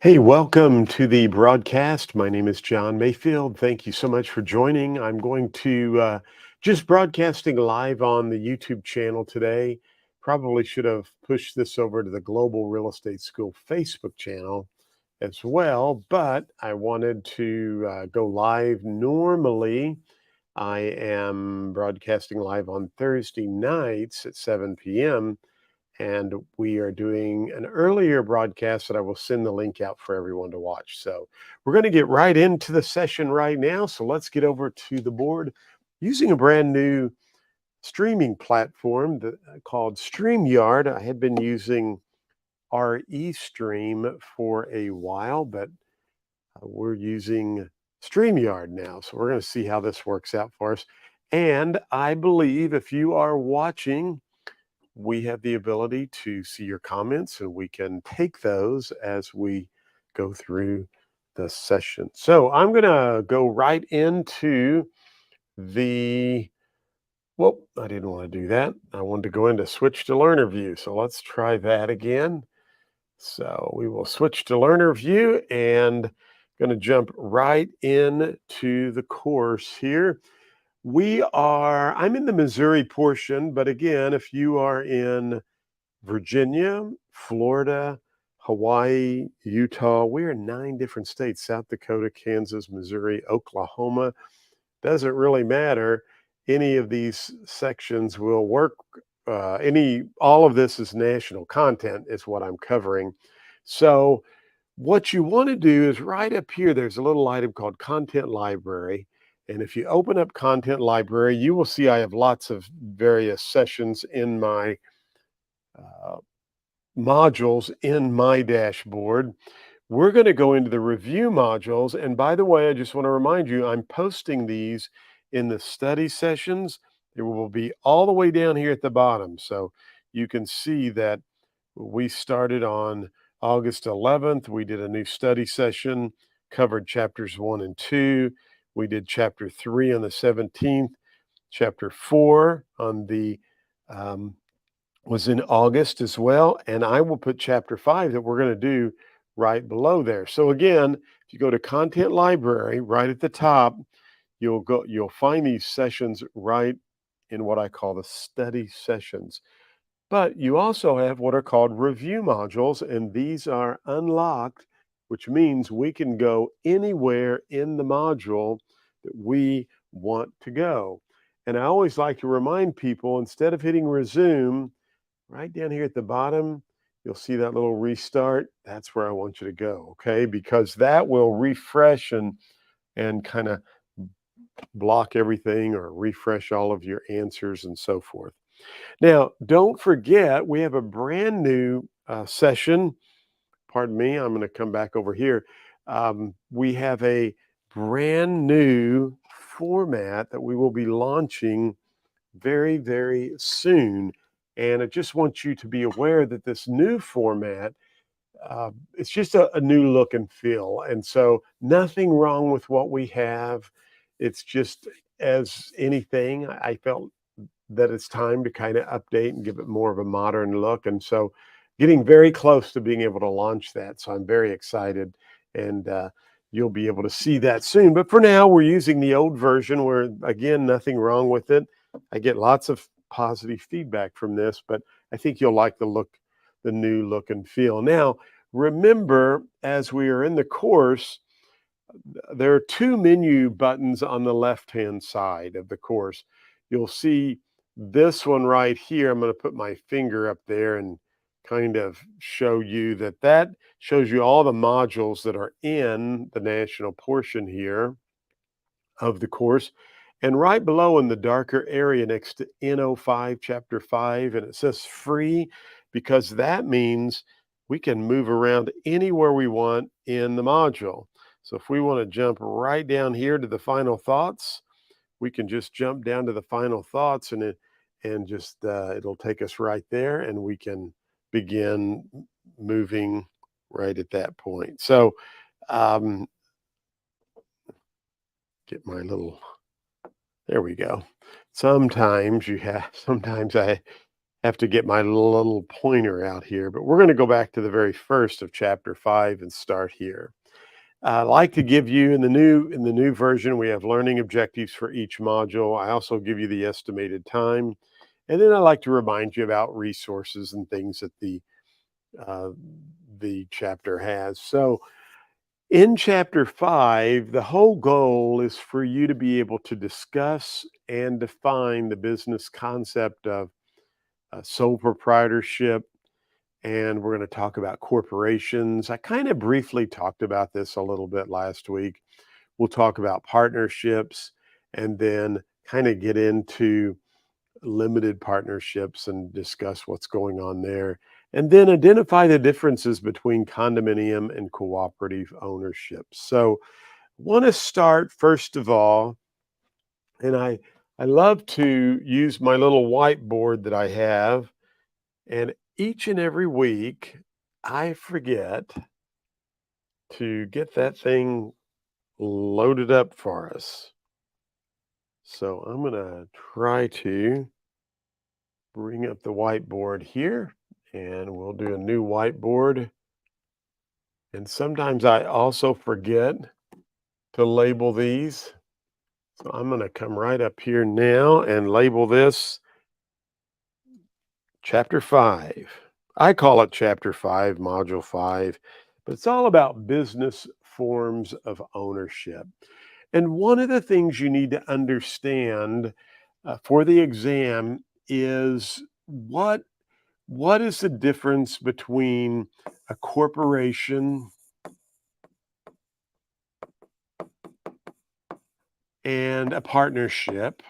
Hey, welcome to the broadcast. My name is John Mayfield. Thank you so much for joining. I'm going to just broadcasting live on the YouTube channel today. Probably should have pushed this over to the Global Real Estate School Facebook channel as well, but I wanted to go live. Normally, I am broadcasting live on Thursday nights at 7 p.m. And we are doing an earlier broadcast that I will send the link out for everyone to watch. So we're going to get right into the session right now. So let's get over to the board using a brand new streaming platform called StreamYard. I had been using ReStream for a while, but we're using StreamYard now. So we're going to see how this works out for us. And I believe if you are watching, we have the ability to see your comments and we can take those as we go through the session. So I'm going to go right into well, I didn't want to do that. I wanted to go into switch to learner view. So let's try that again. So we will switch to learner view and going to jump right into the course here. I'm in the Missouri portion, but again, if you are in Virginia, Florida, Hawaii, Utah. We're in 9 different states: South Dakota, Kansas, Missouri, Oklahoma. Doesn't really matter. Any of these sections will work. All of this is national content, is what I'm covering. So, what you want to do is right up here, there's a little item called Content Library. And if you open up Content Library, you will see I have lots of various sessions in my uh, modules in my dashboard. We're going to go into the review modules. And by the way, I just want to remind you, I'm posting these in the study sessions. They will be all the way down here at the bottom. So you can see that we started on August 11th. We did a new study session, covered chapters 1 and 2. We did chapter 3 on the 17th, chapter 4 on the was in August as well. And I will put chapter 5 that we're going to do right below there. So again, if you go to Content Library, right at the top, you'll find these sessions right in what I call the study sessions. But you also have what are called review modules, and these are unlocked, which means we can go anywhere in the module that we want to go. And I always like to remind people, instead of hitting resume, right down here at the bottom, you'll see that little restart. That's where I want you to go, okay? Because that will refresh and kind of block everything or refresh all of your answers and so forth. Now, don't forget, we have a brand new session. Pardon me, I'm going to come back over here. We have a brand new format that we will be launching very, very soon. And I just want you to be aware that this new format, it's just a new look and feel. And so nothing wrong with what we have. It's just as anything, I felt that it's time to kind of update and give it more of a modern look. And so getting very close to being able to launch that. So I'm very excited, and you'll be able to see that soon. But for now, we're using the old version where, again, nothing wrong with it. I get lots of positive feedback from this, but I think you'll like the new look and feel. Now, remember, as we are in the course, there are 2 menu buttons on the left-hand side of the course. You'll see this one right here. I'm going to put my finger up there and kind of show you that shows you all the modules that are in the national portion here of the course. And right below in the darker area next to NO5, Chapter 5, and it says free, because that means we can move around anywhere we want in the module. So if we want to jump right down here to the final thoughts, we can just jump down to the final thoughts, and just it'll take us right there, and we can begin moving right at that point. So um, get my little, there we go. Sometimes I have to get my little pointer out here, but we're going to go back to the very first of chapter 5 and start here. I like to give you in the new version, we have learning objectives for each module. I also give you the estimated time, and then I like to remind you about resources and things that uh, the chapter has. So in chapter 5, the whole goal is for you to be able to discuss and define the business concept of sole proprietorship, and we're going to talk about corporations. I kind of briefly talked about this a little bit last week. We'll talk about partnerships and then kind of get into limited partnerships and discuss what's going on there. And then identify the differences between condominium and cooperative ownership. So, want to start first of all, and I love to use my little whiteboard that I have, and each and every week I forget to get that thing loaded up for us. So I'm going to try to bring up the whiteboard here, and we'll do a new whiteboard. And sometimes I also forget to label these. So I'm going to come right up here now and label this Chapter 5. I call it Chapter 5, Module 5, but it's all about business forms of ownership. And one of the things you need to understand for the exam is what is the difference between a corporation and a partnership?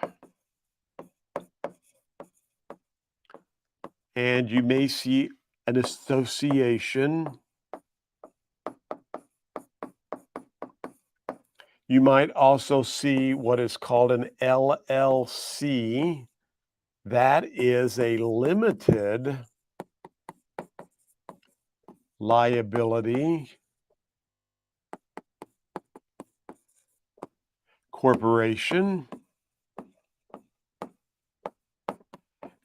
And you may see an association. You might also see what is called an LLC. That is a limited liability corporation.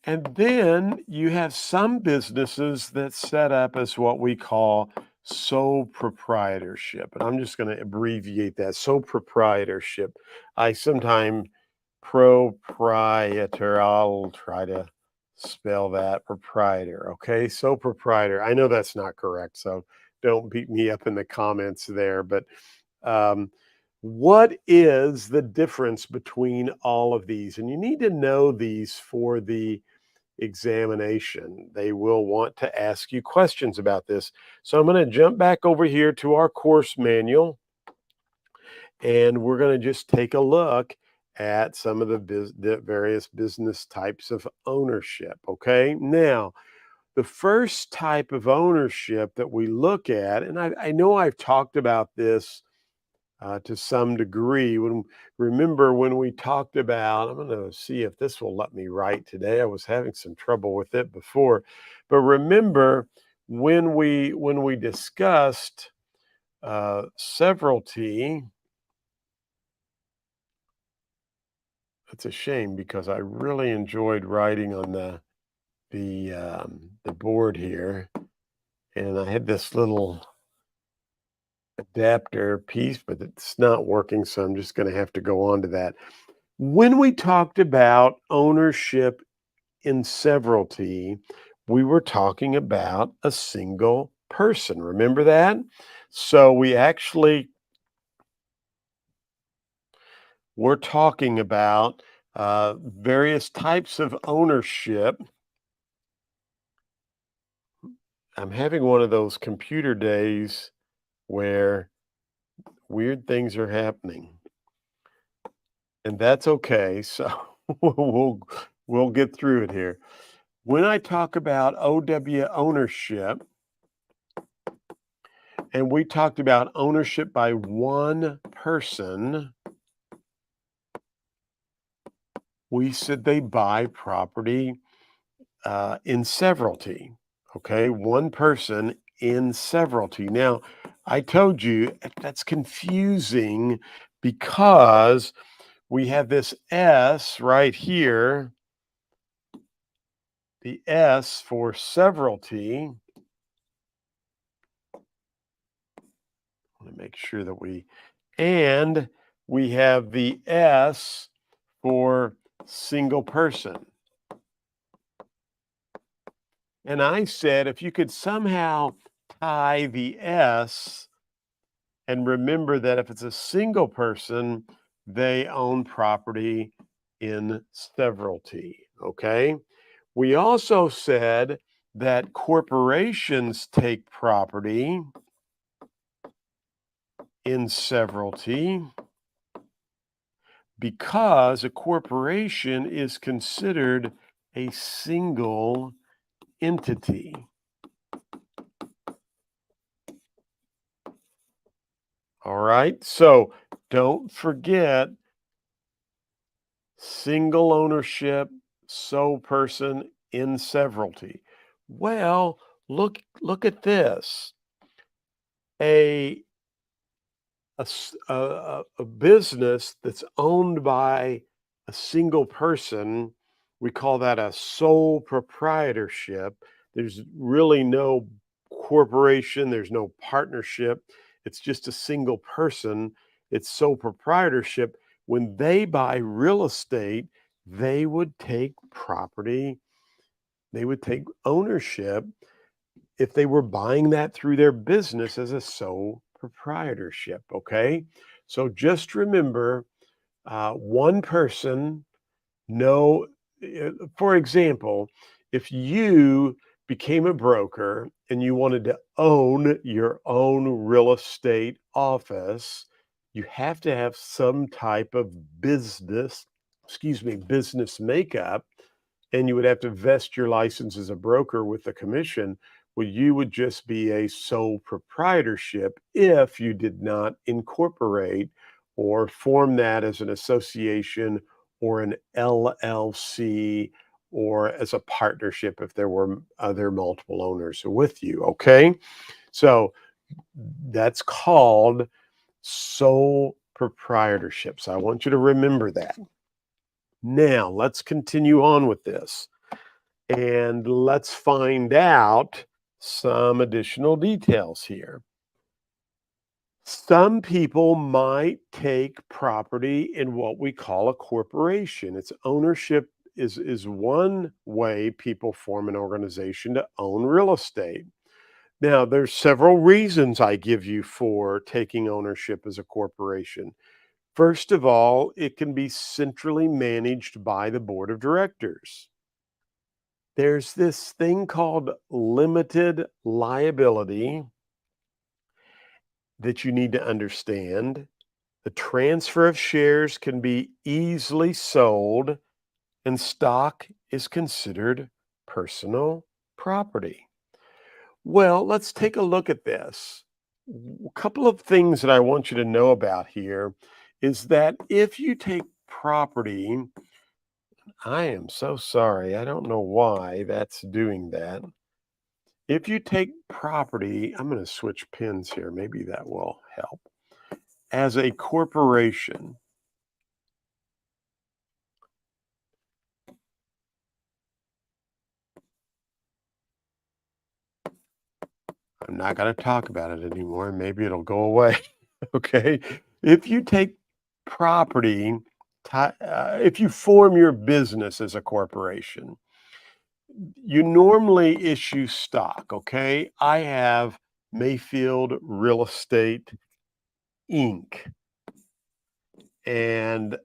And then you have some businesses that set up as what we call sole proprietorship. And I'm just going to abbreviate that. Sole proprietorship. I sometimes proprietor, I'll try to spell that proprietor. Okay. Sole proprietor. I know that's not correct. So don't beat me up in the comments there. But um, what is the difference between all of these? And you need to know these for the examination. They will want to ask you questions about this. So I'm going to jump back over here to our course manual, and we're going to just take a look at some of the various business types of ownership. Okay. Now, the first type of ownership that we look at, and I know I've talked about this to some degree. Remember when we talked about, I'm going to see if this will let me write today. I was having some trouble with it before, but remember when we discussed severalty. It's a shame because I really enjoyed writing on the board here, and I had this little adapter piece, but it's not working, so I'm just going to have to go on to that. When we talked about ownership in severalty, we were talking about a single person. Remember that? So we're talking about various types of ownership. I'm having one of those computer days where weird things are happening, and that's okay. So we'll we'll get through it here. When I talk about OW ownership, and we talked about ownership by one person, we said they buy property in severalty. Okay, one person in severalty. Now, I told you that's confusing because we have this S right here the S for severalty. I want to make sure that and we have the S for single person. And I said, if you could somehow tie the S and remember that if it's a single person, they own property in severalty. Okay. We also said that corporations take property in severalty because a corporation is considered a single entity. All right. So don't forget single ownership, sole person in severalty. Well, look at this. A a business that's owned by a single person, we call that a sole proprietorship. There's really no corporation, there's no partnership. It's just a single person. It's sole proprietorship. When they buy real estate, they would take property, they would take ownership if they were buying that through their business as a sole proprietorship. Okay. So just remember one person, no, for example, if you became a broker and you wanted to own your own real estate office, you have to have some type of business makeup, and you would have to vest your license as a broker with a commission. Well, you would just be a sole proprietorship if you did not incorporate or form that as an association or an LLC or as a partnership if there were other multiple owners with you. Okay. So that's called sole proprietorship. So I want you to remember that. Now, let's continue on with this and let's find out some additional details here. Some people might take property in what we call a corporation. Its ownership is one way people form an organization to own real estate. Now, there's several reasons I give you for taking ownership as a corporation. First of all, it can be centrally managed by the board of directors. There's this thing called limited liability that you need to understand. The transfer of shares can be easily sold, and stock is considered personal property. Well, let's take a look at this. A couple of things that I want you to know about here is that if you take property, I am so sorry. I don't know why that's doing that. If you take property, I'm going to switch pins here. Maybe that will help. As a corporation, I'm not going to talk about it anymore. Maybe it'll go away. Okay. If you take property, if you form your business as a corporation, you normally issue stock. Okay. I have Mayfield Real Estate Inc. And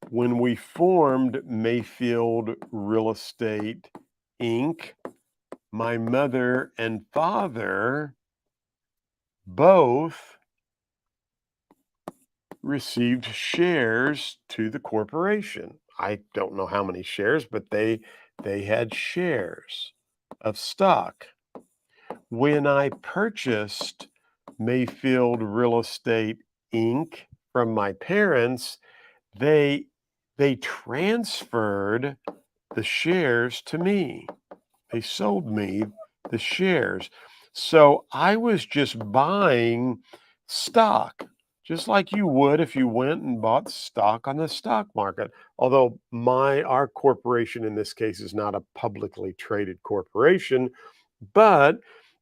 when we formed Mayfield Real Estate Inc., my mother and father both received shares to the corporation. I don't know how many shares, but they had shares of stock. When I purchased Mayfield Real Estate Inc. from my parents, they they transferred the shares to me. They sold me the shares. So I was just buying stock. just like you would if you went and bought stock on the stock market. Although our corporation in this case is not a publicly traded corporation, but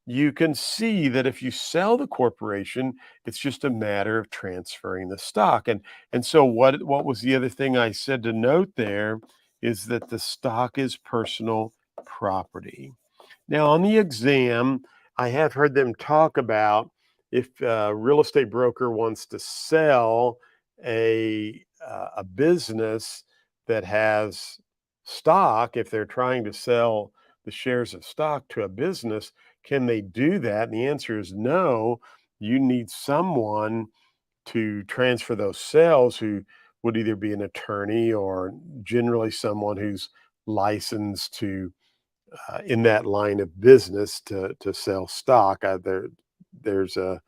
you can see that if you sell the corporation, it's just a matter of transferring the stock. And so what was the other thing I said to note there is that the stock is personal property. Now, on the exam, I have heard them talk about if a real estate broker wants to sell a business that has stock, if they're trying to sell the shares of stock to a business, can they do that? And the answer is no. You need someone to transfer those sales who would either be an attorney or generally someone who's licensed to in that line of business to sell stock. There's a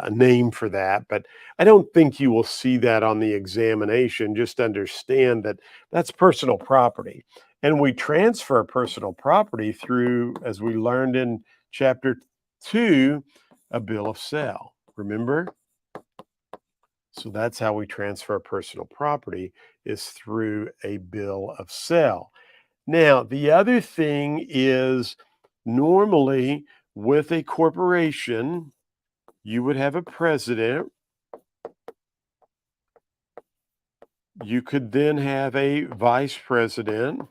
name for that, but I don't think you will see that on the examination. Just understand that that's personal property, and we transfer personal property through, as we learned in chapter 2, a bill of sale. Remember? So that's how we transfer personal property, is through a bill of sale. Now, the other thing is normally with a corporation, you would have a president. You could then have a vice president.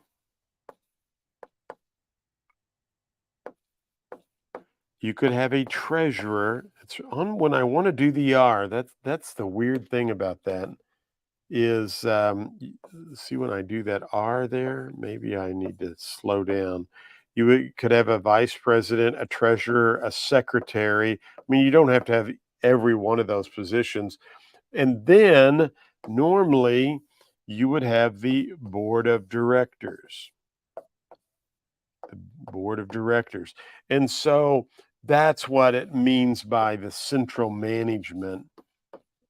You could have a treasurer. It's on when I want to do the R. That's the weird thing about that is see when I do that R there, maybe I need to slow down. Could have a vice president, a treasurer, a secretary. I mean, you don't have to have every one of those positions. And then normally you would have the board of directors. The board of directors. And so that's what it means by the central management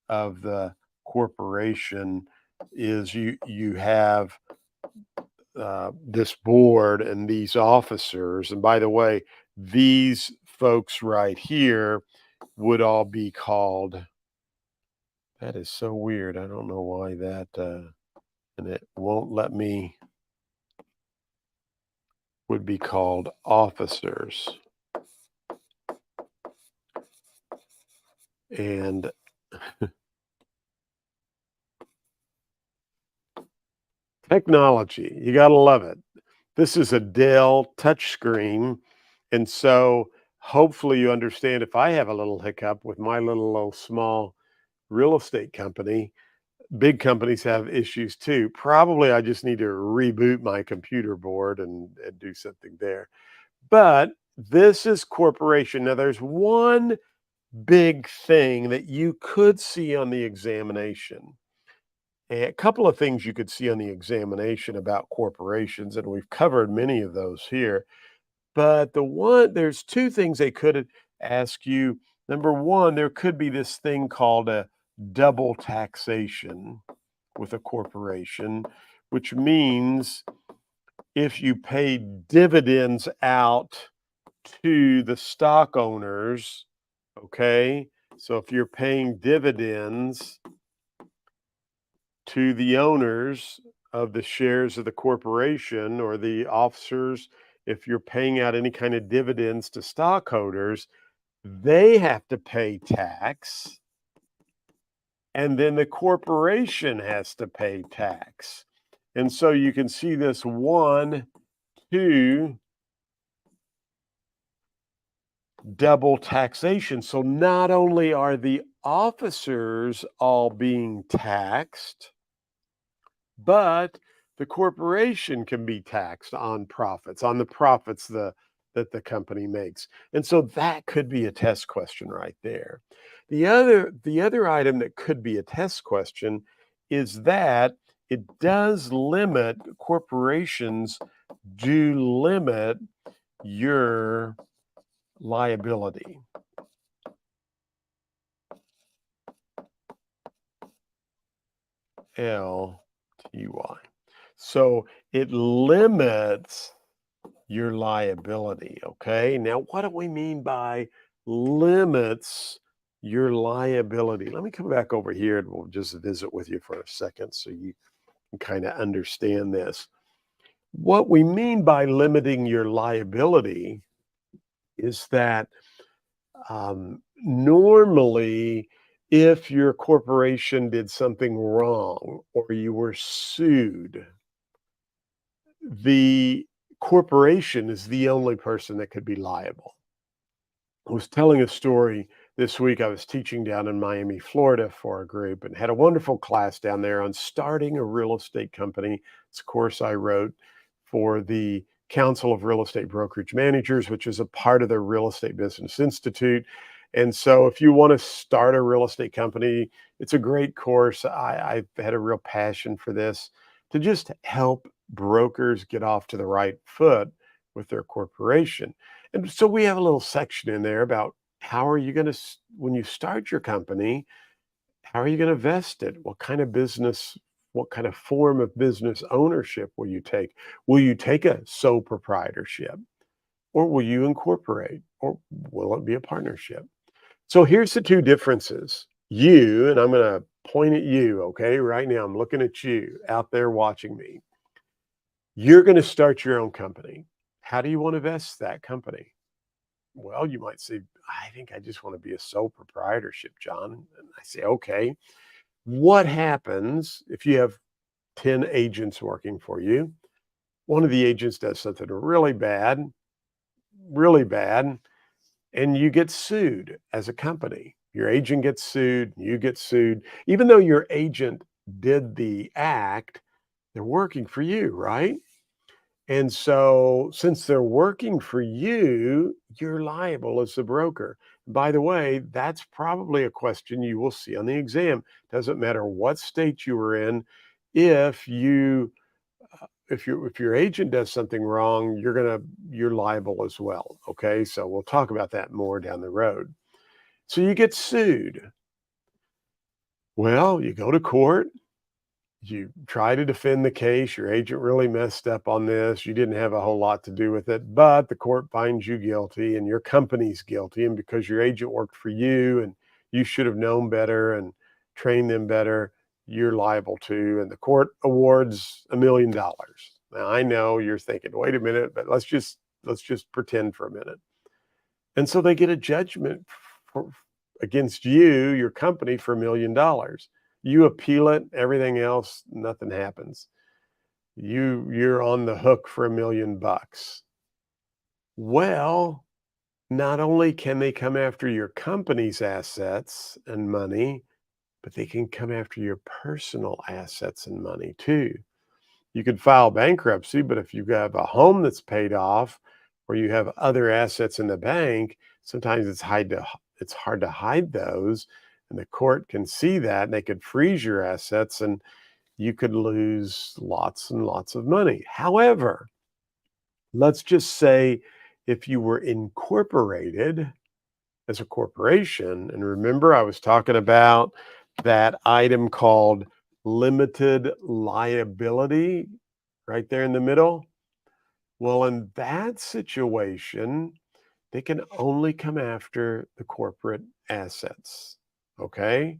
of the corporation is you have this board and these officers. And by the way, these folks right here would all be called. That is so weird. I don't know why that, and it won't let me, would be called officers. And technology, you got to love it. This is a Dell touchscreen. And so hopefully you understand if I have a little hiccup with my little small real estate company, big companies have issues too. Probably I just need to reboot my computer board and do something there. But this is corporation. Now, there's one big thing that you could see on the examination. A couple of things you could see on the examination about corporations, and we've covered many of those here. But there's two things they could ask you. Number one, there could be this thing called a double taxation with a corporation, which means if you pay dividends out to the stock owners, okay? So if you're paying dividends to the owners of the shares of the corporation or the officers, if you're paying out any kind of dividends to stockholders, they have to pay tax. And then the corporation has to pay tax. And so you can see this 1, 2, double taxation. So not only are the officers all being taxed, but the corporation can be taxed on profits, on the profits that the company makes. And so that could be a test question right there. The other item that could be a test question is that it does limit corporations do limit your liability. LTY. So it limits your liability. Okay. Now, what do we mean by limits your liability. Let me come back over here and we'll just visit with you for a second so you can kind of understand this. What we mean by limiting your liability is that normally, if your corporation did something wrong or you were sued, the corporation is the only person that could be liable. I was telling a story this week. I was teaching down in Miami, Florida for a group and had a wonderful class down there on starting a real estate company. It's a course I wrote for the Council of Real Estate Brokerage Managers, which is a part of the Real Estate Business Institute. And so if you want to start a real estate company, it's a great course. I've had a real passion for this to just help brokers get off to the right foot with their corporation. And so we have a little section in there about how are you going to, when you start your company, how are you going to vest it? What kind of business, what kind of form of business ownership will you take? Will you take a sole proprietorship or will you incorporate or will it be a partnership? So here's the two differences. You, and I'm going to point at you, okay? Right now, I'm looking at you out there watching me. You're going to start your own company. How do you want to vest that company? Well, you might say, I think I just want to be a sole proprietorship, John. And I say, okay, what happens if you have 10 agents working for you? One of the agents does something really bad, and you get sued as a company. Your agent gets sued, you get sued. Even though your agent did the act, they're working for you, right? And so, since they're working for you, you're liable as the broker. By the way, that's probably a question you will see on the exam. Doesn't matter what state you were in. If you if your agent does something wrong, you're liable as well. Okay, so we'll talk about that more down the road. So you get sued. Well, you go to court. You try to defend the case. Your agent really messed up on this. You didn't have a whole lot to do with it, but the court finds you guilty and your company's guilty. And because your agent worked for you and you should have known better and trained them better, you're liable too. And the court awards $1 million. Now I know you're thinking, wait a minute, but let's just pretend for a minute. And so they get a judgment for, against you, your company, for $1 million. You appeal it, everything else, nothing happens. You're on the hook for $1 million. Well, not only can they come after your company's assets and money, but they can come after your personal assets and money too. You could file bankruptcy, but if you have a home that's paid off or you have other assets in the bank, sometimes it's hard to hide those. And the court can see that and they could freeze your assets and you could lose lots and lots of money. However, let's just say if you were incorporated as a corporation, and remember I was talking about that item called limited liability right there in the middle. Well, in that situation, they can only come after the corporate assets. Okay.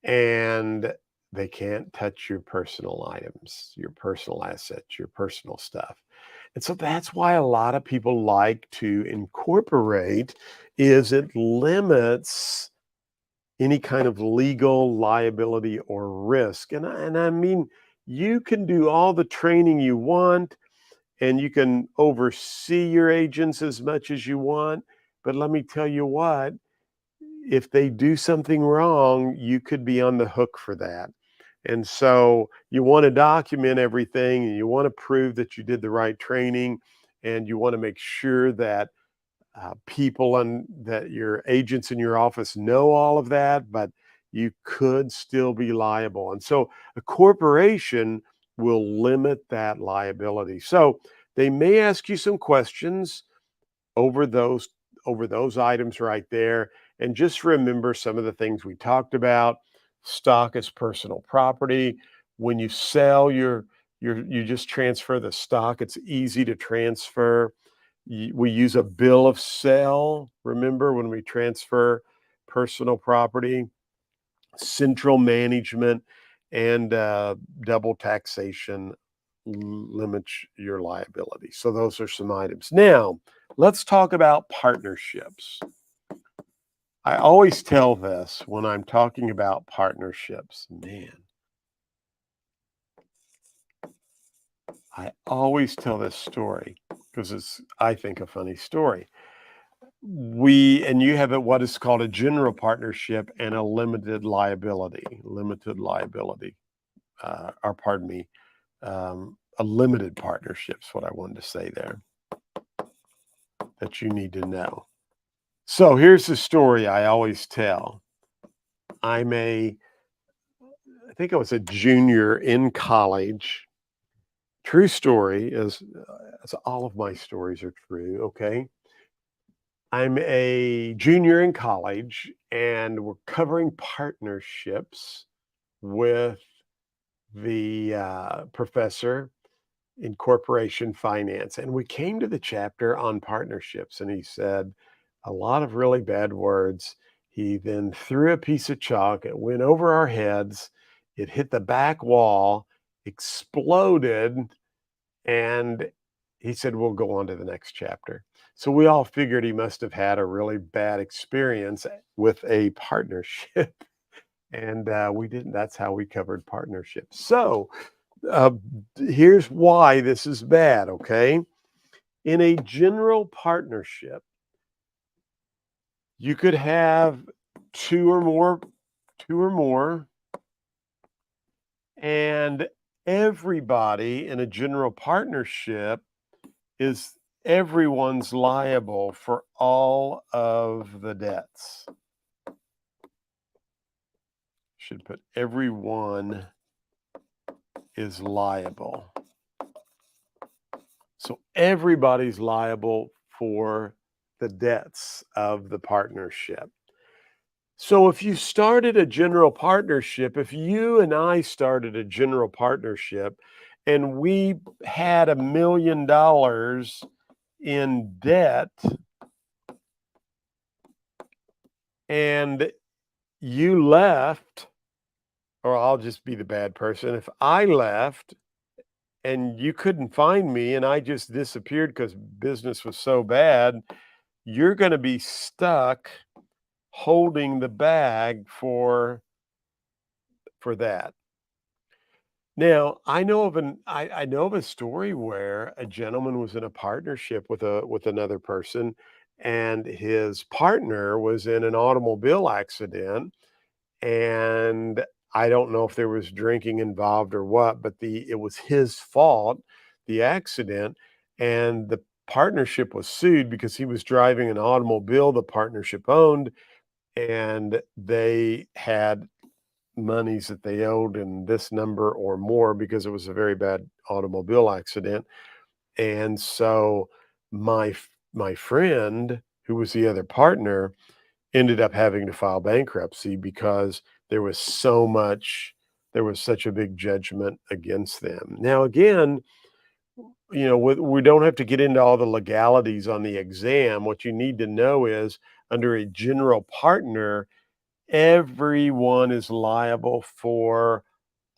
And they can't touch your personal items, your personal assets, your personal stuff. And so that's why a lot of people like to incorporate is it limits any kind of legal liability or risk. And I mean, you can do all the training you want and you can oversee your agents as much as you want. But let me tell you what, if they do something wrong, you could be on the hook for that. And so you want to document everything and you want to prove that you did the right training and you want to make sure that people and that your agents in your office know all of that, but you could still be liable. And so a corporation will limit that liability. So they may ask you some questions over those over those items right there. And just remember some of the things we talked about. Stock is personal property. When you sell you just transfer the stock. It's easy to transfer. We use a bill of sale. Remember when we transfer personal property, central management, and double taxation limits your liability. So those are some items. Now, let's talk about partnerships. I always tell this when I'm talking about partnerships. Man, I always tell this story because it's, I think, a funny story. You have what is called a general partnership and a limited liability. Or pardon me, a limited partnership is what I wanted to say there that you need to know. So here's the story I always tell. I think I was a junior in college. True story, as all of my stories are true, okay? I'm a junior in college, and we're covering partnerships with the professor in corporation finance. And we came to the chapter on partnerships, and he said a lot of really bad words. He then threw a piece of chalk, it went over our heads, it hit the back wall, exploded, and he said, "We'll go on to the next chapter." So we all figured he must have had a really bad experience with a partnership. And we didn't. That's how we covered partnerships. So uh, here's why this is bad, okay? In a general partnership, you could have two or more, and everybody in a general partnership is everyone's liable for all of the debts. Should put everyone is liable. So everybody's liable for the debts of the partnership. So if you started a general partnership, if you and I started a general partnership and we had $1 million in debt, and you left, or I'll just be the bad person. If I left and you couldn't find me and I just disappeared because business was so bad, you're going to be stuck holding the bag for that. Now, I know of a story where a gentleman was in a partnership with another person, and his partner was in an automobile accident, and I don't know if there was drinking involved or what, but it was his fault, the accident, and the partnership was sued because he was driving an automobile the partnership owned, and they had monies that they owed in this number or more because it was a very bad automobile accident. And so my friend, who was the other partner, ended up having to file bankruptcy because there was such a big judgment against them. Now, again, we don't have to get into all the legalities on the exam. What you need to know is under a general partner, everyone is liable for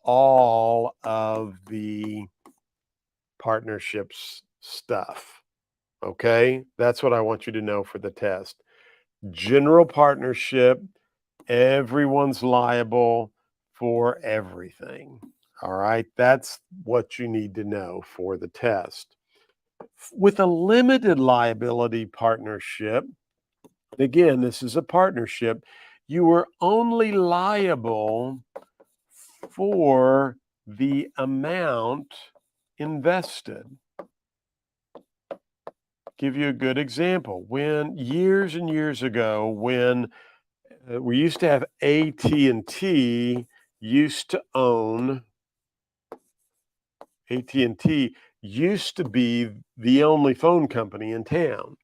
all of the partnerships stuff. Okay? That's what I want you to know for the test. General partnership, everyone's liable for everything. All right? That's what you need to know for the test. With a limited liability partnership, again, this is a partnership, you are only liable for the amount invested. Give you a good example. When years and years ago, when we used to have AT&T used to own AT&T used to be the only phone company in town.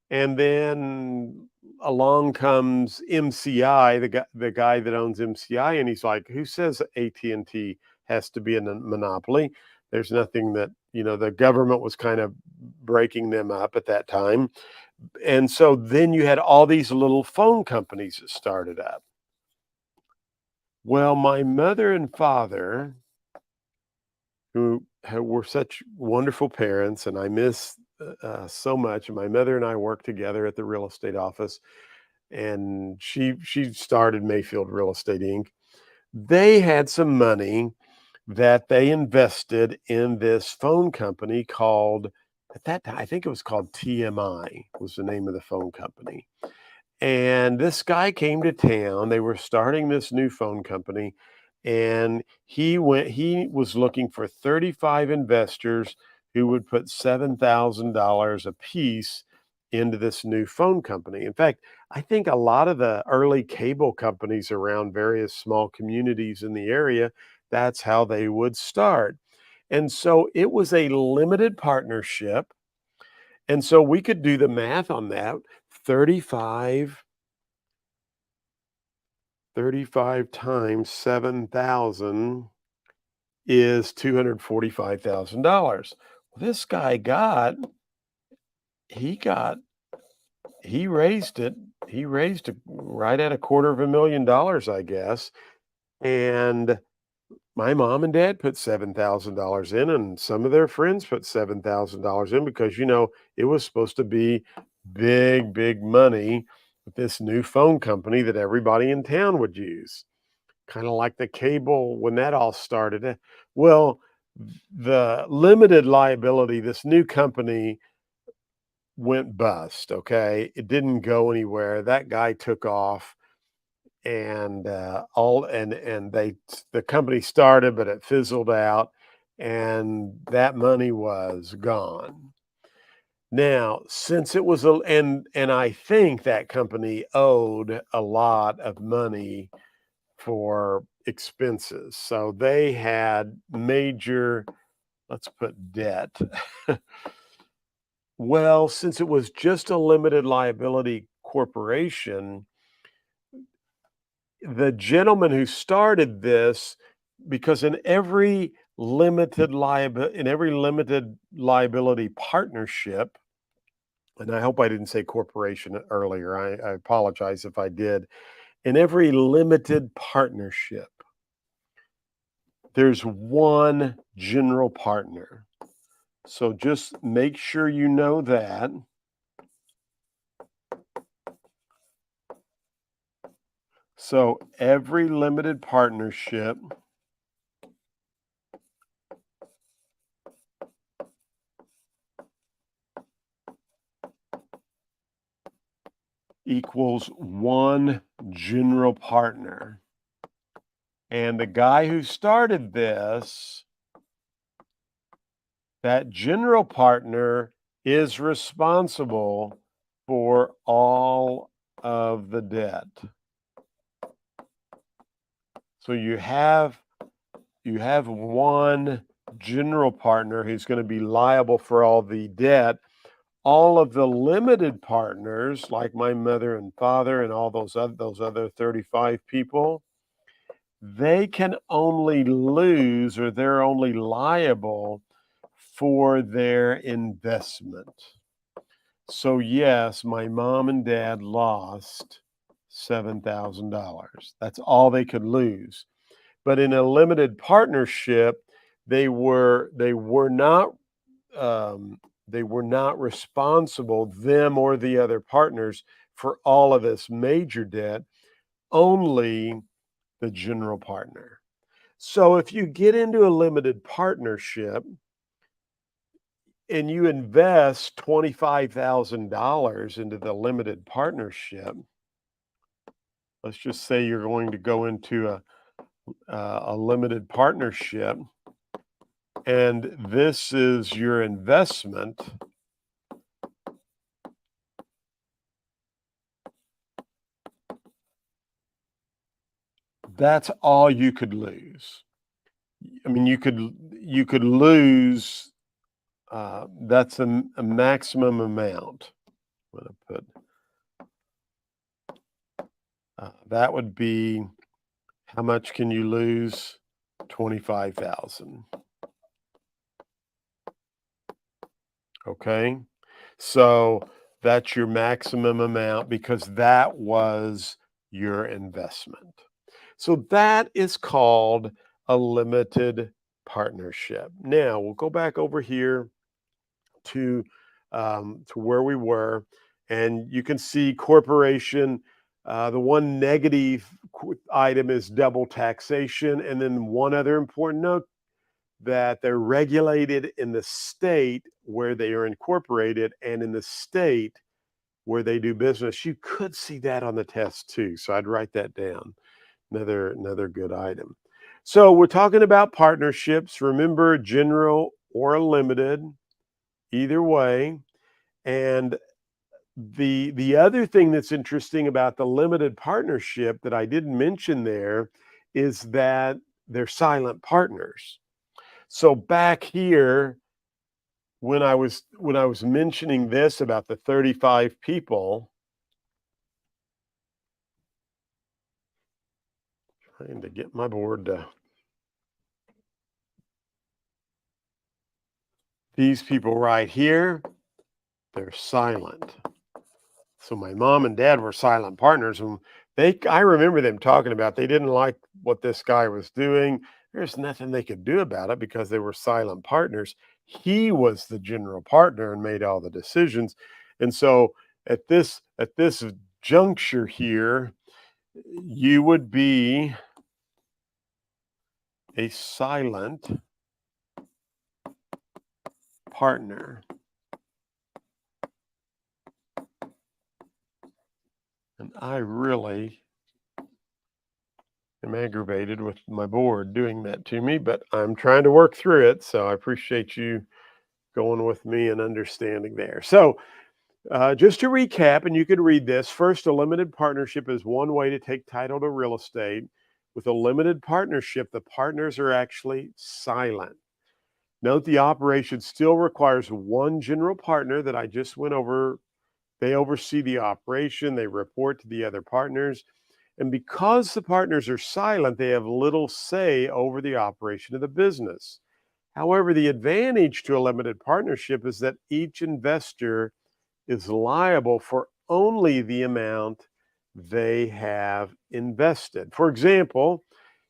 And then along comes MCI, the guy that owns MCI, and he's like, "Who says AT&T has to be a monopoly?" There's nothing that, the government was kind of breaking them up at that time. And so then you had all these little phone companies that started up. Well, my mother and father, were such wonderful parents, and I miss so much. And my mother and I worked together at the real estate office, and she started Mayfield Real Estate Inc. They had some money that they invested in this phone company called, at that time, I think it was called TMI was the name of the phone company. And this guy came to town. They were starting this new phone company, and he was looking for 35 investors who would put $7,000 a piece into this new phone company. In fact, I think a lot of the early cable companies around various small communities in the area, that's how they would start. And so it was a limited partnership. And so we could do the math on that. 35 35 times 7,000 is $245,000. Well, this guy he got, he raised it. He raised it right at $250,000, I guess. And my mom and dad put $7,000 in, and some of their friends put $7,000 in because, it was supposed to be big, big money with this new phone company that everybody in town would use. Kinda like the cable when that all started. Well, the limited liability, this new company went bust, okay? It didn't go anywhere. That guy took off and, all and the company started, but it fizzled out, and that money was gone. Now, since it was a and I think that company owed a lot of money for expenses. So they had major, let's put debt. Well, since it was just a limited liability corporation, the gentleman who started this, because in every limited liability partnership, and I hope I didn't say corporation earlier. I apologize if I did. In every limited partnership, there's one general partner. So just make sure you know that. So every limited partnership equals one general partner. And the guy who started this, that general partner is responsible for all of the debt. So you have one general partner who's going to be liable for all the debt. All of the limited partners, like my mother and father and all those other 35 people, they can only lose, or they're only liable for their investment. So yes, my mom and dad lost $7,000. That's all they could lose. But in a limited partnership, they were not they were not responsible, them or the other partners, for all of this major debt, only the general partner. So if you get into a limited partnership and you invest $25,000 into the limited partnership, let's just say you're going to go into a limited partnership, and this is your investment. That's all you could lose. I mean, you could lose. That's a maximum amount. I'm going to put that would be, how much can you lose? 25,000. Okay, so That's your maximum amount because that was your investment. So that is called a limited partnership. Now we'll go back over here to where we were, and you can see corporation. The one negative item is double taxation, and then one other important note that they're regulated in the state where they are incorporated and in the state where they do business. You could see that on the test too, so I'd write that down. Another good item. So we're talking about partnerships. Remember, general or limited, either way. And the other thing that's interesting about the limited partnership that I didn't mention there is that they're silent partners. So back here, when I was mentioning this about the 35 people, trying to get my board to, these people right here, they're silent. So my mom and dad were silent partners, and I remember them talking about they didn't like what this guy was doing. There's nothing they could do about it because they were silent partners. He was the general partner and made all the decisions. And so at this juncture here, you would be a silent partner. And I really am aggravated with my board doing that to me, but I'm trying to work through it. So I appreciate you going with me and understanding there. So just to recap, and you could read this first, a limited partnership is one way to take title to real estate. With a limited partnership, the partners are actually silent. Note the operation still requires one general partner that I just went over. They oversee the operation, they report to the other partners. And because the partners are silent, they have little say over the operation of the business. However, the advantage to a limited partnership is that each investor is liable for only the amount they have invested. For example,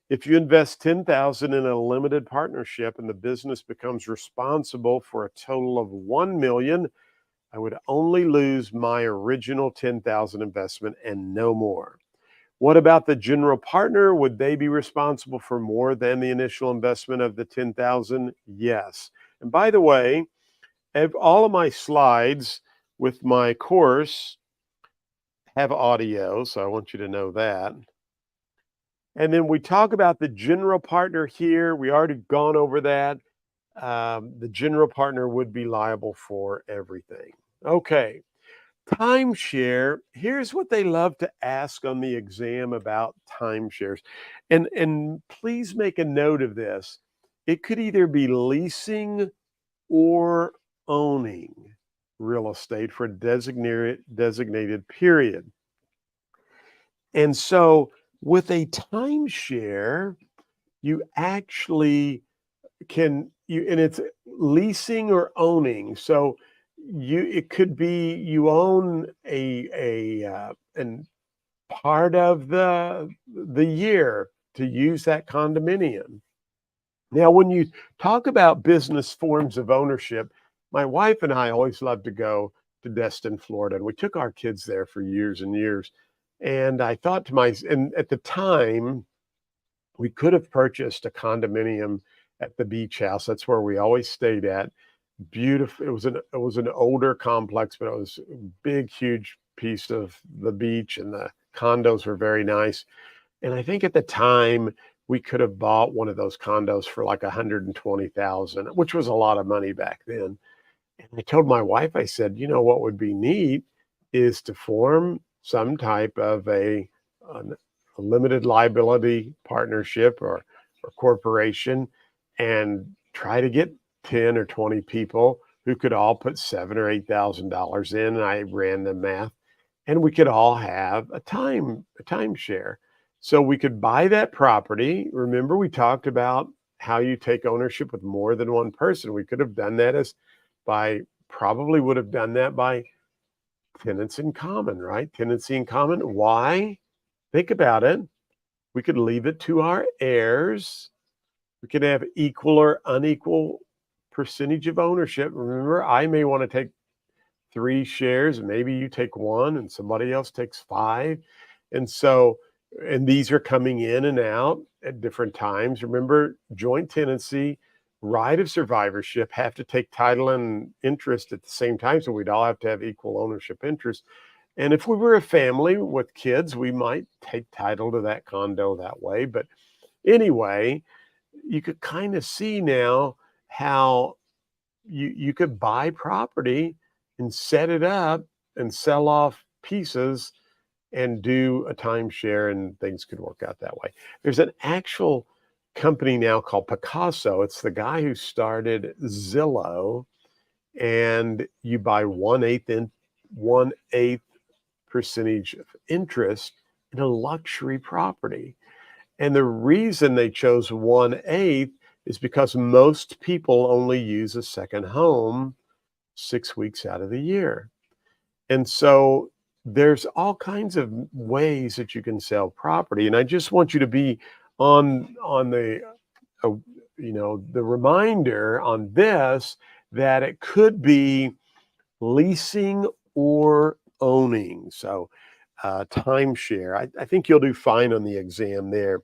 if you invest 10,000 in a limited partnership and the business becomes responsible for a total of 1 million, I would only lose my original 10,000 investment and no more. What about the general partner? Would they be responsible for more than the initial investment of the 10,000? Yes. And by the way, all of my slides with my course have audio, so I want you to know that. And then we talk about the general partner here. We already gone over that. The general partner would be liable for everything. Okay. Timeshare, here's what they love to ask on the exam about timeshares. And please make a note of this. It could either be leasing or owning real estate for a designated period. And so with a timeshare, you actually and it's leasing or owning. So it could be you own an part of the year to use that condominium. Now, when you talk about business forms of ownership, my wife and I always loved to go to Destin, Florida, and we took our kids there for years and years. And I thought to myself, and at the time, we could have purchased a condominium at the beach house. That's where we always stayed at. Beautiful. It was an older complex, but it was a big, huge piece of the beach, and the condos were very nice. And I think at the time we could have bought one of those condos for like 120,000, which was a lot of money back then. And I told my wife, I said, what would be neat is to form some type of a limited liability partnership or corporation and try to get 10 or 20 people who could all put $7,000 or $8,000 in. And I ran the math, and we could all have a timeshare. So we could buy that property. Remember, we talked about how you take ownership with more than one person. We could have done that probably would have done that by tenants in common, right? Tenancy in common. Why? Think about it. We could leave it to our heirs. We could have equal or unequal percentage of ownership. Remember, I may want to take 3 shares, and maybe you take 1 and somebody else takes 5. And so, and these are coming in and out at different times. Remember, joint tenancy, right of survivorship, have to take title and interest at the same time. So we'd all have to have equal ownership interest. And if we were a family with kids, we might take title to that condo that way. But anyway, you could kind of see now how you could buy property and set it up and sell off pieces and do a timeshare, and things could work out that way. There's an actual company now called Picasso. It's the guy who started Zillow, and you buy 1/8 percentage of interest in a luxury property. And the reason they chose 1/8 is because most people only use a second home 6 weeks out of the year. And so there's all kinds of ways that you can sell property. And I just want you to be on the uh, the reminder on this, that it could be leasing or owning. So timeshare, I think you'll do fine on the exam there.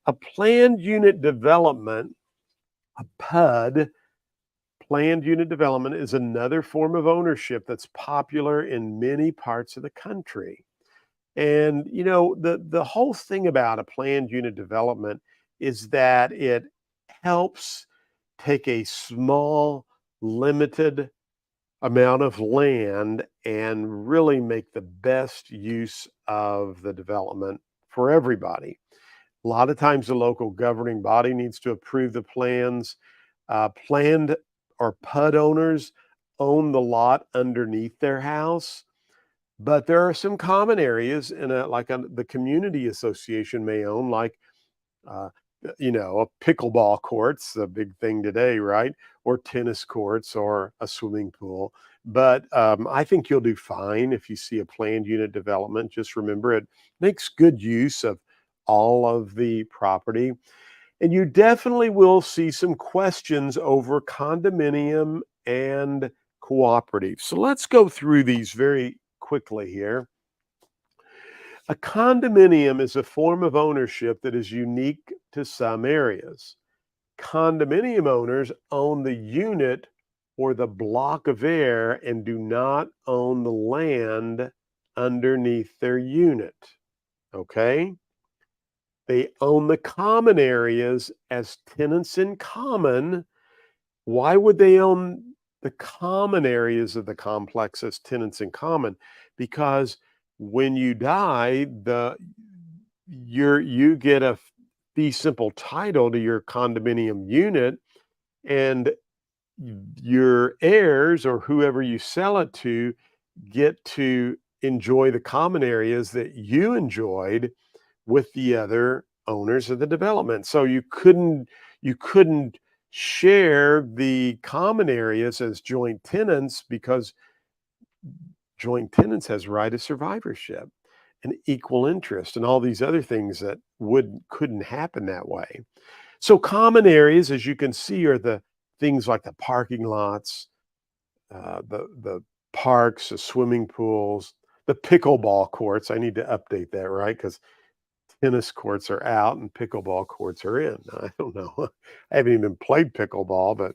A planned unit development, a PUD, planned unit development, is another form of ownership that's popular in many parts of the country. And the whole thing about a planned unit development is that it helps take a small, limited amount of land and really make the best use of the development for everybody. A lot of times the local governing body needs to approve the plans. Planned or PUD owners own the lot underneath their house, but there are some common areas in the community association may own, like uh, a pickleball court's a big thing today, right? Or tennis courts or a swimming pool. But I think you'll do fine if you see a planned unit development. Just remember, it makes good use of all of the property. And you definitely will see some questions over condominium and cooperative. So let's go through these very quickly here. A condominium is a form of ownership that is unique to some areas. Condominium owners own the unit or the block of air and do not own the land underneath their unit. Okay? They own the common areas as tenants in common. Why would they own the common areas of the complex as tenants in common? Because when you die, you get a fee simple title to your condominium unit, and your heirs or whoever you sell it to get to enjoy the common areas that you enjoyed with the other owners of the development. So you couldn't share the common areas as joint tenants, because joint tenants has right of survivorship and equal interest and all these other things that couldn't happen that way. So common areas, as you can see, are the things like the parking lots, the parks, the swimming pools, the pickleball courts. I need to update that, right? Because tennis courts are out and pickleball courts are in. I don't know. I haven't even played pickleball, but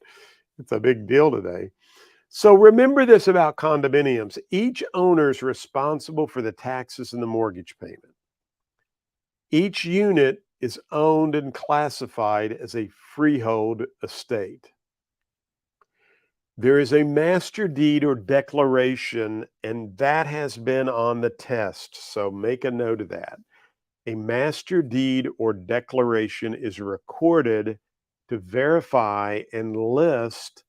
it's a big deal today. So remember this about condominiums. Each owner is responsible for the taxes and the mortgage payment. Each unit is owned and classified as a freehold estate. There is a master deed or declaration, and that has been on the test. So make a note of that. A master deed or declaration is recorded to verify and list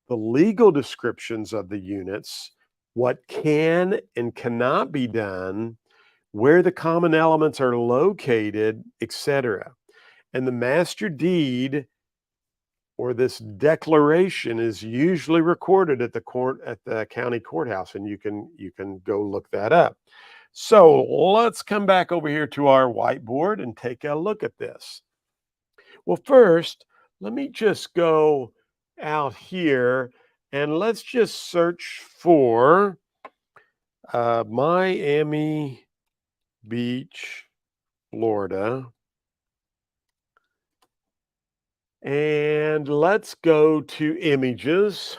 the legal descriptions of the units, what can and cannot be done, where the common elements are located, etc. And the master deed or this declaration is usually recorded at the county courthouse, and you can go look that up. So let's come back over here to our whiteboard and take a look at this. Well, first, let me just go out here and let's just search for Miami Beach, Florida. And let's go to images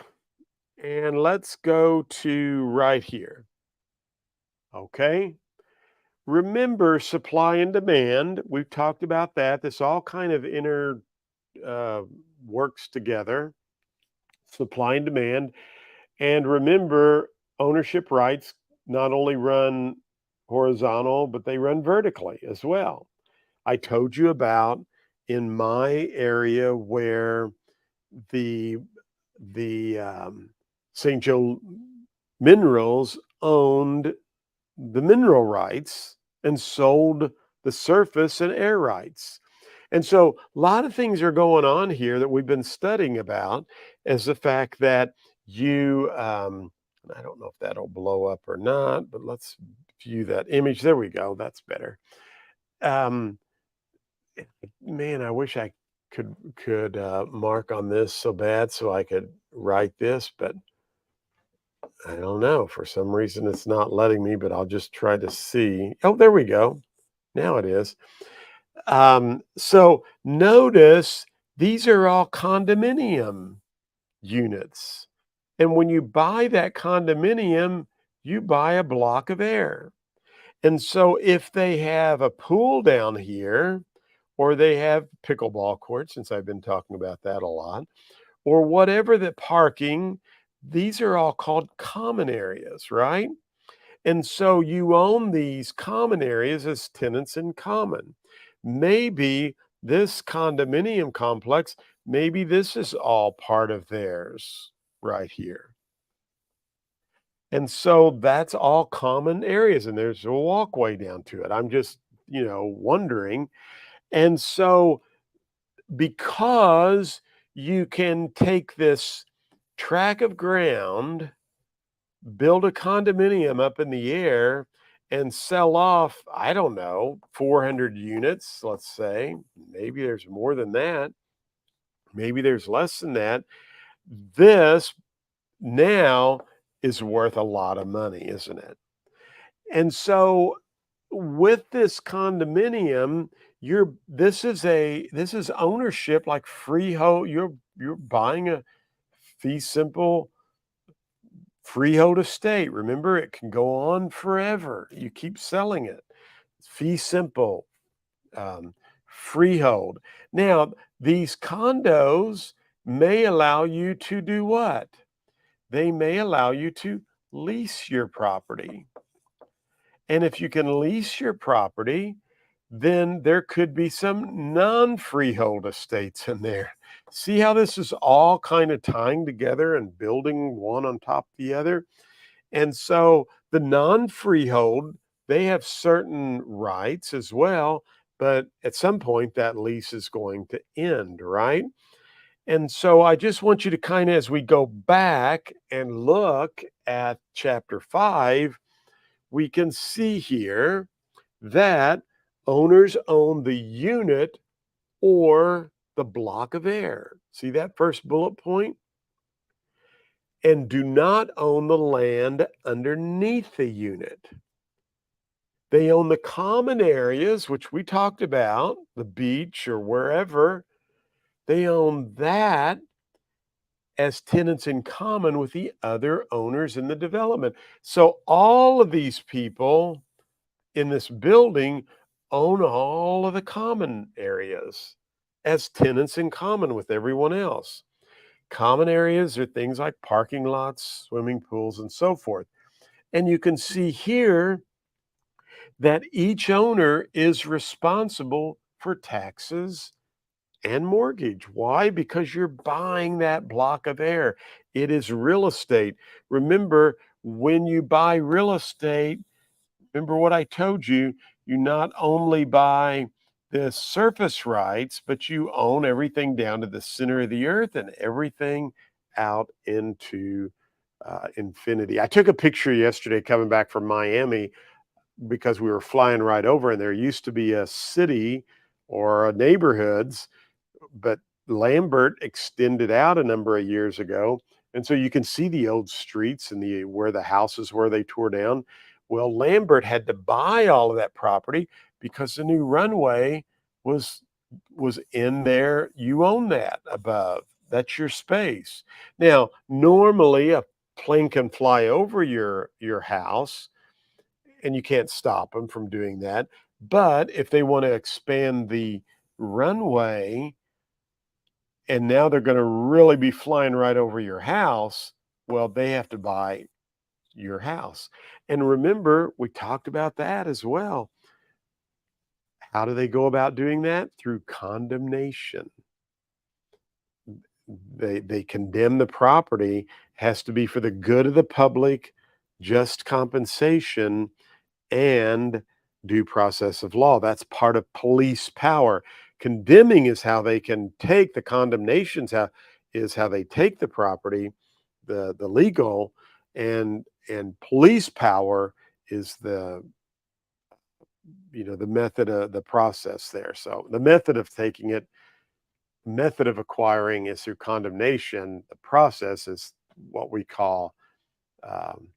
and let's go to right here. Okay. Remember supply and demand. We've talked about that. This all kind of uh, works together. Supply and demand. And remember, ownership rights not only run horizontal, but they run vertically as well. I told you about in my area where the the St. Joe Minerals owned the mineral rights and sold the surface and air rights. And so a lot of things are going on here that we've been studying about, as the fact that I don't know if that'll blow up or not, but let's view that image. There we go. That's better. Um, Man, I wish I could mark on this so bad so I could write this, but I don't know. For some reason, it's not letting me, but I'll just try to see. Oh, there we go. Now it is. So notice these are all condominium units. And when you buy that condominium, you buy a block of air. And so if they have a pool down here, or they have pickleball courts, since I've been talking about that a lot, or whatever the parking, these are all called common areas, right? And so you own these common areas as tenants in common. Maybe this condominium complex, maybe this is all part of theirs right here. And so that's all common areas, and there's a walkway down to it. I'm just, wondering. And so because you can take this tract of ground, build a condominium up in the air, and sell off, I don't know, 400 units, let's say. Maybe there's more than that. Maybe there's less than that. This now is worth a lot of money, isn't it? And so with this condominium, this is ownership like freehold. You're buying a fee simple freehold estate. Remember, it can go on forever. You keep selling it. Fee simple, freehold. Now, these condos may allow you to do what? They may allow you to lease your property. And if you can lease your property, then there could be some non-freehold estates in there. See how this is all kind of tying together and building one on top of the other? And so the non-freehold, they have certain rights as well, but at some point that lease is going to end, right? And so I just want you to kind of, as we go back and look at chapter 5, we can see here that owners own the unit or the block of air. See that first bullet point? And do not own the land underneath the unit. They own the common areas, which we talked about, the beach or wherever. They own that as tenants in common with the other owners in the development. So all of these people in this building own all of the common areas as tenants in common with everyone else. Common areas are things like parking lots, swimming pools, and so forth. And you can see here that each owner is responsible for taxes and mortgage. Why? Because you're buying that block of air. It is real estate. Remember, when you buy real estate, remember what I told you, you not only buy the surface rights, but you own everything down to the center of the earth and everything out into infinity. I took a picture yesterday coming back from Miami because we were flying right over, and there used to be a city or a neighborhoods, but Lambert extended out a number of years ago, and so you can see the old streets and the where the houses where they tore down. Well, Lambert had to buy all of that property because the new runway was was in there. You own that above. That's your space. Now, normally a plane can fly over your house and you can't stop them from doing that. But if they want to expand the runway and now they're going to really be flying right over your house, well, they have to buy your house. And remember, we talked about that as well. How do they go about doing that? Through condemnation. They condemn the property, has to be for the good of the public, just compensation, and due process of law. That's part of police power. Condemning is how they can take the condemnations, how is how they take the property, the legal, and police power is the the method of the process there. So the method of taking it, method of acquiring is through condemnation. The process is what we call um,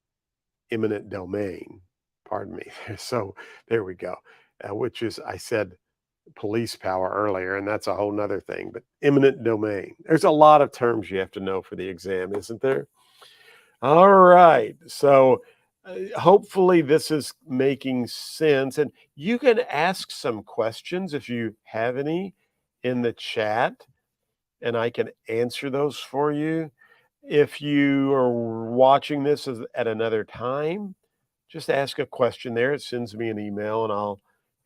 eminent domain. Pardon me. So there we go. Which is, I said police power earlier, and that's a whole nother thing, but eminent domain. There's a lot of terms you have to know for the exam, isn't there? All right. So hopefully this is making sense. And you can ask some questions if you have any in the chat, and I can answer those for you. If you are watching this at another time, just ask a question there. It sends me an email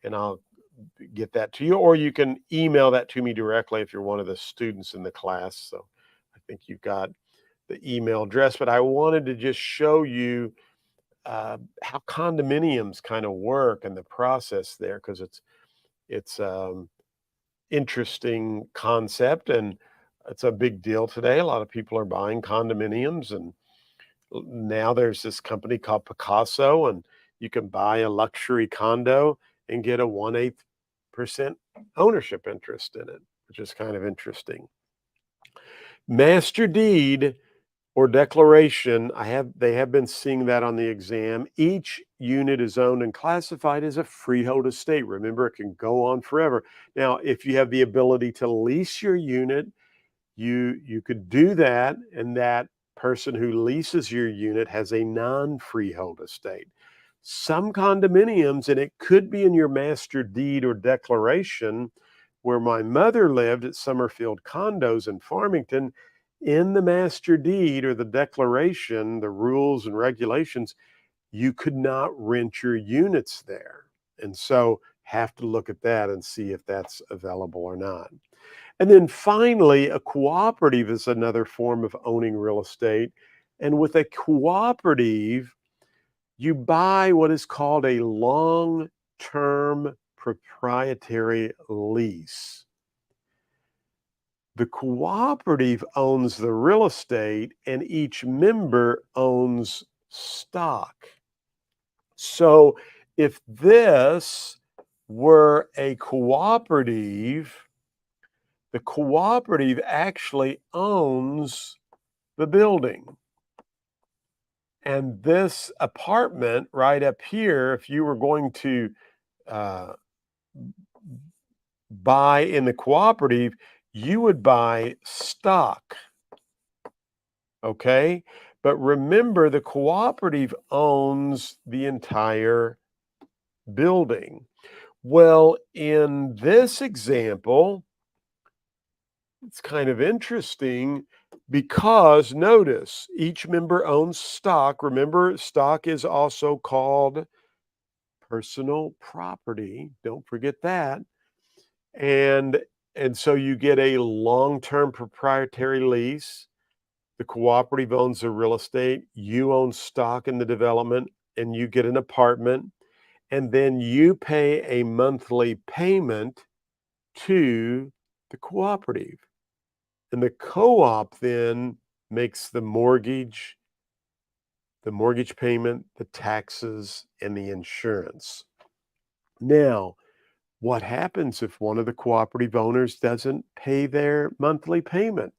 and I'll get that to you, or you can email that to me directly if you're one of the students in the class. So I think you've got the email address, but I wanted to just show you how condominiums kind of work and the process there because it's interesting concept and it's a big deal today. A lot of people are buying condominiums, and now there's this company called Picasso, and you can buy a luxury condo and get a 1/8% ownership interest in it, which is kind of interesting. Master deed or declaration, they have been seeing that on the exam. Each unit is owned and classified as a freehold estate. Remember, it can go on forever. Now, if you have the ability to lease your unit, you could do that, and that person who leases your unit has a non-freehold estate. Some condominiums, and it could be in your master deed or declaration, where my mother lived at Summerfield Condos in Farmington, in the master deed or the declaration, the rules and regulations, you could not rent your units there. And so have to look at that and see if that's available or not. And then finally, a cooperative is another form of owning real estate. And with a cooperative, you buy what is called a long-term proprietary lease. The cooperative owns the real estate and each member owns stock. So if this were a cooperative, the cooperative actually owns the building. And this apartment right up here, if you were going to uh, buy in the cooperative, you would buy stock. Okay. But remember, the cooperative owns the entire building. Well, in this example, it's kind of interesting because notice each member owns stock. Remember, stock is also called personal property. Don't forget that. And and so you get a long-term proprietary lease. The cooperative owns the real estate, you own stock in the development, and you get an apartment, and then you pay a monthly payment to the cooperative. And the co-op then makes the mortgage payment, the taxes, and the insurance. Now, what happens if one of the cooperative owners doesn't pay their monthly payment?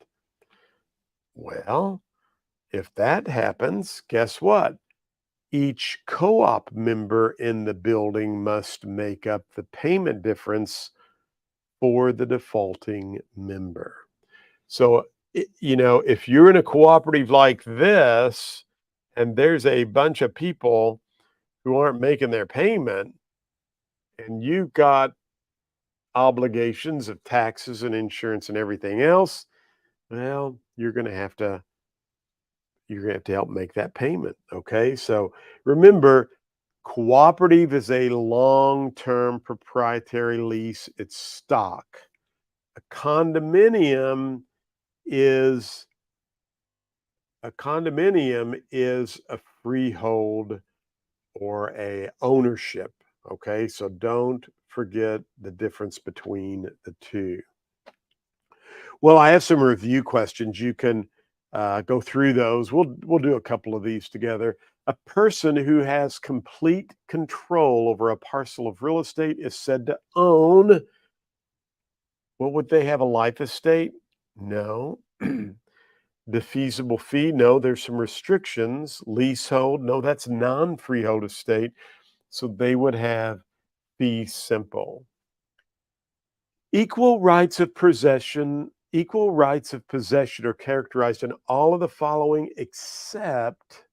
Well, if that happens, guess what? Each co-op member in the building must make up the payment difference for the defaulting member. So, if you're in a cooperative like this and there's a bunch of people who aren't making their payment and you've got obligations of taxes and insurance and everything else, well, you're going to have to help make that payment. Okay. So remember, cooperative is a long-term proprietary lease. It's stock. A condominium is a freehold or a ownership. Okay. So don't forget the difference between the two. Well, I have some review questions. You can go through those. We'll do a couple of these together. A person who has complete control over a parcel of real estate is said to own. What would they have, a life estate? No. The feasible fee? No, there's some restrictions. Leasehold? No, that's non-freehold estate. So they would have fee simple. Equal rights of possession are characterized in all of the following except,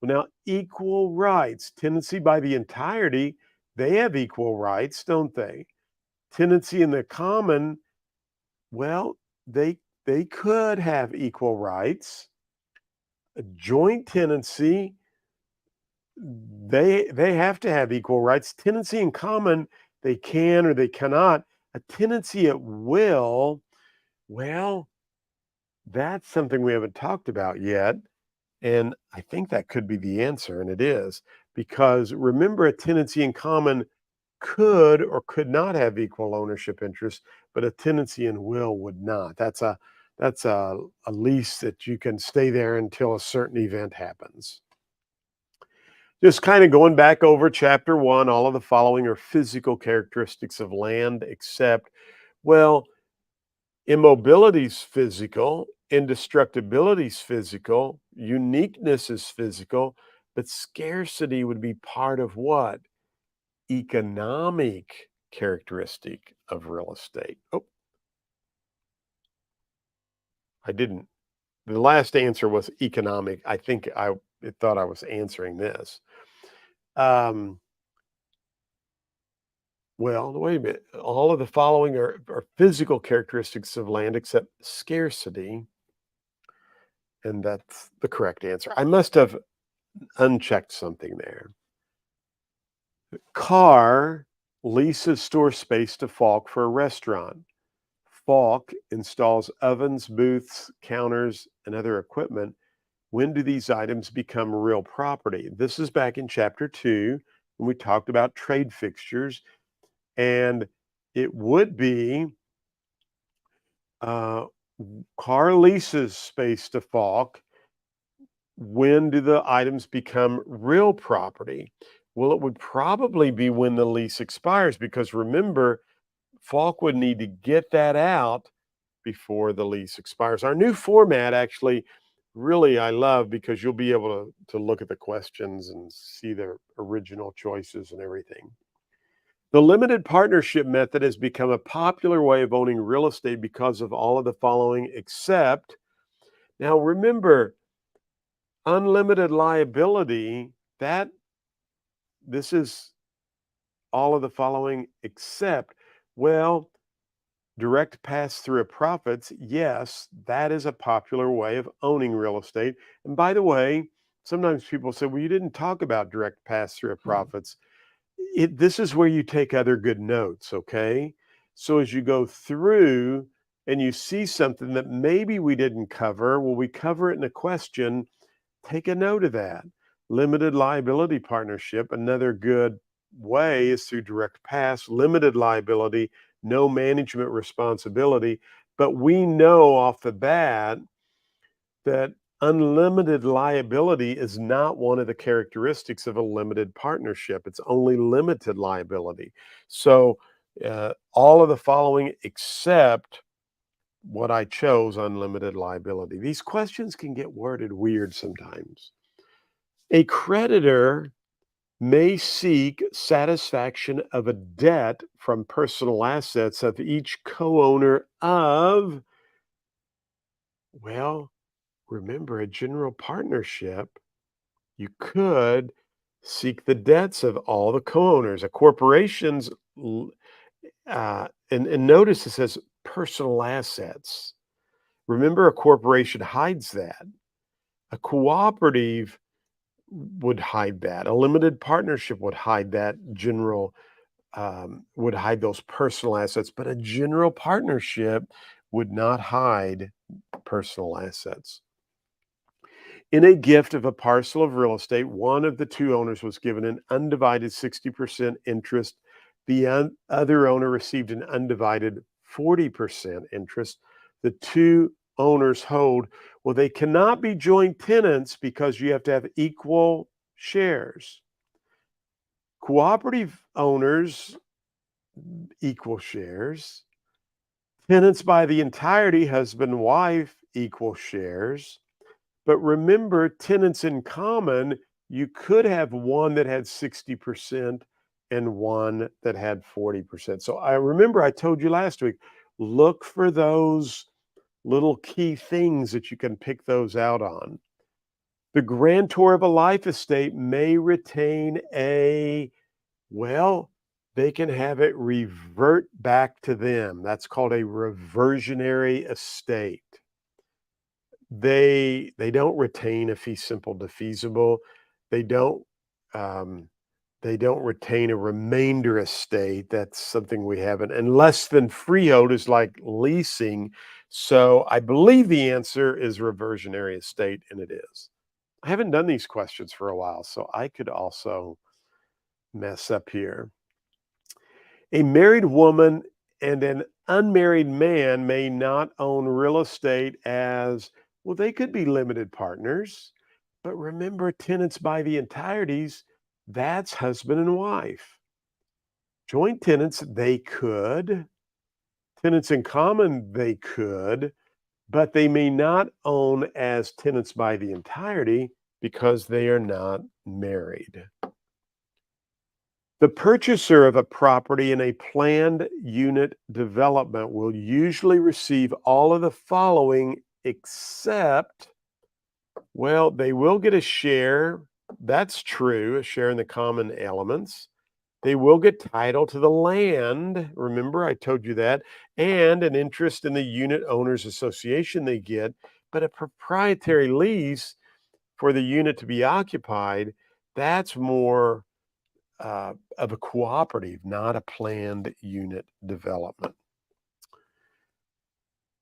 well, now, equal rights, tenancy by the entirety, they have equal rights, don't they? Tenancy in the common, well, they could have equal rights. A joint tenancy, they have to have equal rights. Tenancy in common, they can or they cannot. A tenancy at will, well, that's something we haven't talked about yet. And I think that could be the answer, and it is, because remember, a tenancy in common could or could not have equal ownership interest, but a tenancy in will would not. That's a lease that you can stay there until a certain event happens. Just kind of going back over chapter 1, all of the following are physical characteristics of land, except, well, immobility is physical, indestructibility is physical, uniqueness is physical, but scarcity would be part of what? Economic characteristic of real estate. Oh, I didn't. The last answer was economic. I think I thought I was answering this. Um, well, wait a minute. All of the following are physical characteristics of land except scarcity. And that's the correct answer. I must have unchecked something there. Carr leases store space to Falk for a restaurant. Falk installs ovens, booths, counters, and other equipment. When do these items become real property? This is back in chapter 2 when we talked about trade fixtures. And it would be uh, Carr leases space to Falk. When do the items become real property? Well, it would probably be when the lease expires, because remember, Falk would need to get that out before the lease expires. Our new format actually really I love, because you'll be able to look at the questions and see their original choices and everything. The limited partnership method has become a popular way of owning real estate because of all of the following, except, now remember, unlimited liability, this is all of the following except, well, direct pass through of profits, yes, that is a popular way of owning real estate. And by the way, sometimes people say, well, you didn't talk about direct pass through of profits. This is where you take other good notes, okay? So as you go through and you see something that maybe we didn't cover, well, we cover it in a question, take a note of that. Limited liability partnership, another good way is through direct pass. Limited liability, no management responsibility. But we know off the bat that unlimited liability is not one of the characteristics of a limited partnership. It's only limited liability. So, all of the following except what I chose, unlimited liability. These questions can get worded weird sometimes. A creditor may seek satisfaction of a debt from personal assets of each co-owner of, well, remember, a general partnership, you could seek the debts of all the co-owners. A corporation's, and notice it says personal assets. Remember, a corporation hides that. A cooperative would hide that. A limited partnership would hide that general, would hide those personal assets, but a general partnership would not hide personal assets. In a gift of a parcel of real estate, one of the two owners was given an undivided 60% interest. The other owner received an undivided 40% interest. The two owners hold, well, they cannot be joint tenants because you have to have equal shares. Cooperative owners, equal shares. Tenants by the entirety, husband and wife, equal shares. But remember, tenants in common, you could have one that had 60% and one that had 40%. So I told you last week, look for those little key things that you can pick those out on. The grantor of a life estate may retain they can have it revert back to them. That's called a reversionary estate. They don't retain a fee simple defeasible. They don't they don't retain a remainder estate. That's something we haven't. And less than freehold is like leasing. So I believe the answer is reversionary estate, and it is. I haven't done these questions for a while, so I could also mess up here. A married woman and an unmarried man may not own real estate as well. They could be limited partners, but remember, tenants by the entireties, that's husband and wife. Joint tenants, they could. Tenants in common, they could, but they may not own as tenants by the entirety because they are not married. The purchaser of a property in a planned unit development will usually receive all of the following except, well, they will get a share. That's true, a share in the common elements. They will get title to the land. Remember, I told you that, and an interest in the unit owners association they get, but a proprietary lease for the unit to be occupied, that's more of a cooperative, not a planned unit development.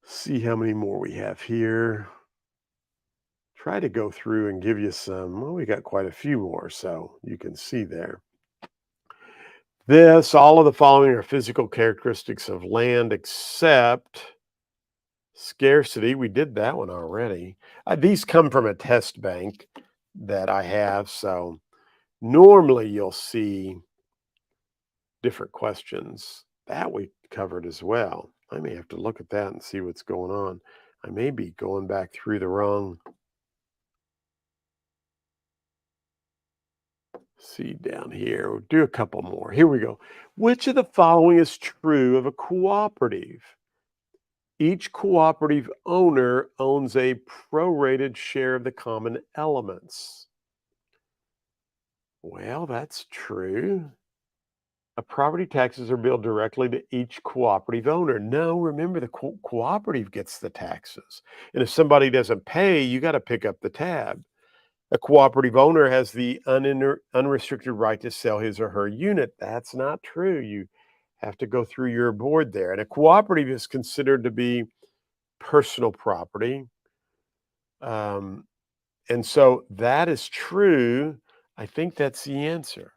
See how many more we have here. Try to go through and give you some. Well, we got quite a few more, so you can see there. All of the following are physical characteristics of land except scarcity. We did that one already. These come from a test bank that I have, so normally you'll see different questions. That we covered as well. I may have to look at that and see what's going on. I may be going back through the wrong. See down here. We'll do a couple more. Here we go. Which of the following is true of a cooperative? Each cooperative owner owns a prorated share of the common elements. Well, that's true. Property taxes are billed directly to each cooperative owner. No, remember, the cooperative gets the taxes. And if somebody doesn't pay, you got to pick up the tab. A cooperative owner has the unrestricted right to sell his or her unit. That's not true. You have to go through your board there. And a cooperative is considered to be personal property. And so that is true. I think that's the answer.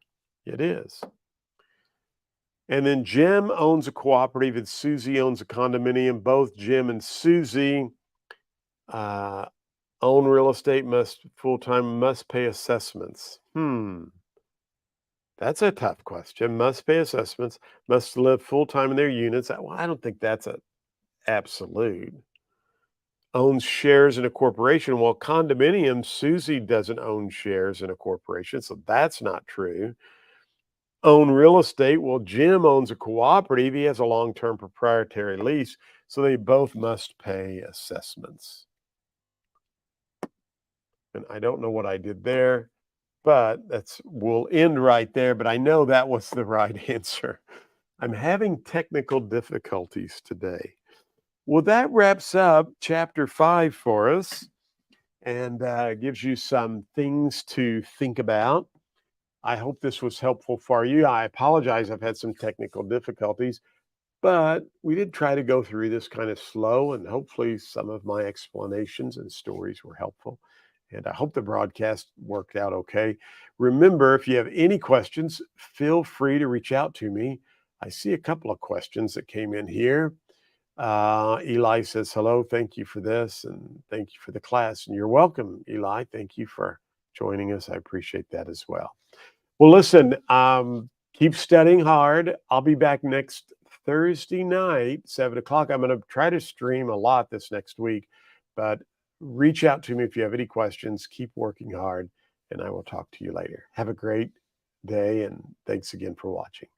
It is. And then Jim owns a cooperative and Susie owns a condominium. Both Jim and Susie uh, own real estate, must full-time, must pay assessments. That's a tough question. Must pay assessments, must live full-time in their units. Well, I don't think that's an absolute. Owns shares in a corporation. Well, condominium, Susie doesn't own shares in a corporation, so that's not true. Own real estate. Well, Jim owns a cooperative. He has a long-term proprietary lease, so they both must pay assessments. And I don't know what I did there, but we'll end right there. But I know that was the right answer. I'm having technical difficulties today. Well, that wraps up chapter 5 for us and gives you some things to think about. I hope this was helpful for you. I apologize, I've had some technical difficulties, but we did try to go through this kind of slow, and hopefully some of my explanations and stories were helpful. And I hope the broadcast worked out okay. Remember, if you have any questions, feel free to reach out to me. I see a couple of questions that came in here. Eli says, hello, thank you for this, and thank you for the class. And you're welcome, Eli. Thank you for joining us. I appreciate that as well. Well, listen, keep studying hard. I'll be back next Thursday night, 7 o'clock. I'm going to try to stream a lot this next week, but reach out to me if you have any questions. Keep working hard, and I will talk to you later. Have a great day, and thanks again for watching.